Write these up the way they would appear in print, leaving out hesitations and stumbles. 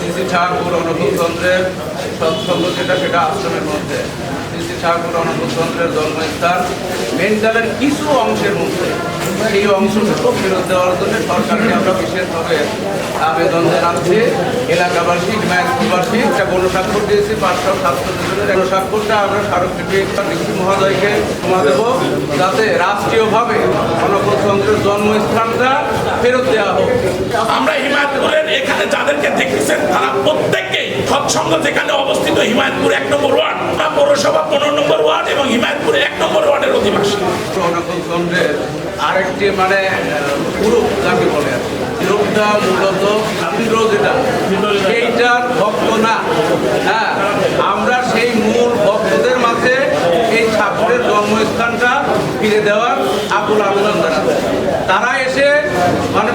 শ্রী ঠাকুর অনুকূলতন্ত্রের সৎসঙ্গ সেটা আশ্রমের মধ্যে শ্রী ঠাকুর অনুকূলতন্ত্রের জন্মস্থান মেন্টালের কিছু অংশের মধ্যে সেই অংশটুকু ফেরত দেওয়ার জন্য সরকারকে আমরা বিশেষভাবে আবেদন জানাচ্ছি। এলাকাবাসী হিমায়তপুরবাসী একটা গণস্বাক্ষর দিয়েছি 507 জনের গণস্বাক্ষরটা আমরা স্মারকলিপি ডিসি মহোদয়কে জমা দেব, যাতে রাষ্ট্রীয়ভাবে অনুকূলতন্ত্রের জন্মস্থানটা ফেরত দেওয়া হোক। আমরা হিমায়তপুরের এখানে যাদেরকে দেখতেছেন তারা প্রত্যেককেই সৎসঙ্গ যেখানে অবস্থিত হিমায়তপুর 1 নম্বর ওয়ার্ড, পৌরসভা 15 নম্বর ওয়ার্ড এবং হিমায়তপুর 1 নম্বর ওয়ার্ডের অধিবাসী। অনুকূলতন্ত্রের আরেকটি পুরুষ যাকে বলে লোকটা মূলত ইন্দ্র যেটা সেইটার ভক্ত না। হ্যাঁ, আমরা সেই মূল ভক্তদের মাঝে এই ঠাকুরের জন্মস্থানটা ফিরে দেওয়ার আকুল আবেদন জানাচ্ছে। তারা এসে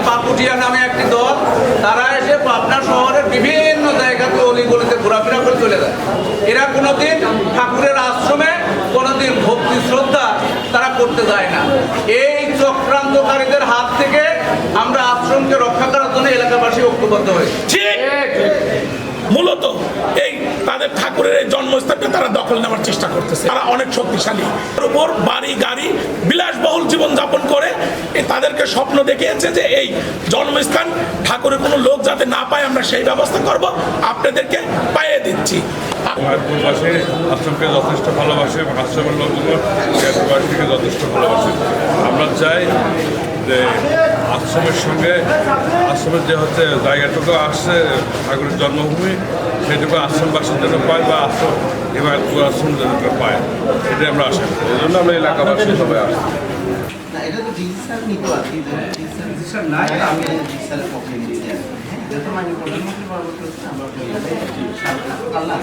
পাপুটিয়া নামে একটি দল, তারা এসে পাবনা শহরের বিভিন্ন জায়গাতে অলিগলিতে ঘোরাফেরা করে চলে যায়। এরা কোনোদিন ঠাকুরের আশ্রমে কোনোদিন ভক্তি শ্রদ্ধা তারা করতে যায় না। এই চক্রান্তকারীদের হাত থেকে আমরা আশ্রমকে রক্ষা করার জন্য এলাকাবাসী ঐক্যবদ্ধ হয়েছে। মূলত এই তাদের ঠাকুরের এই জন্মস্থানকে তারা দখল নেওয়ার চেষ্টা করতেছে। তারা অনেক শক্তিশালী, উপর বাড়ি গাড়ি বিলাসবহুল জীবন যাপন করে তাদেরকে স্বপ্ন দেখিয়েছে যে এই জন্মস্থান ঠাকুরের কোনো লোক যাতে না পায় আমরা সেই ব্যবস্থা করব, আপনাদেরকে পাইয়ে দিচ্ছি। হিমায়তপুরবাসী আশ্রমকে যথেষ্ট ভালোবাসে এবং আশ্রমের লোকগুলো হিমায়তপুরবাসীকে যথেষ্ট ভালোবাসে। আমরা চাই যে আশ্রমের সঙ্গে আশ্রমের যে জায়গাটুকু আসছে ঠাকুরের জন্মভূমি, সেটুকু আশ্রমবাসীর জন্য পায় বা আশ্রম হিমায়তপুর আশ্রম জন্য পায়, এটাই আমরা আশা করি। এই জন্য আমরা এলাকাবাসী সবাই আসি। এটা তো ডিজিটাল নিত আর কি ডিজিটাল নাই, আমি ডিজিটাল পক্ষে নিচ্ছি। যত মানে প্রধানমন্ত্রী পরবর্তী আমরা আল্লাহ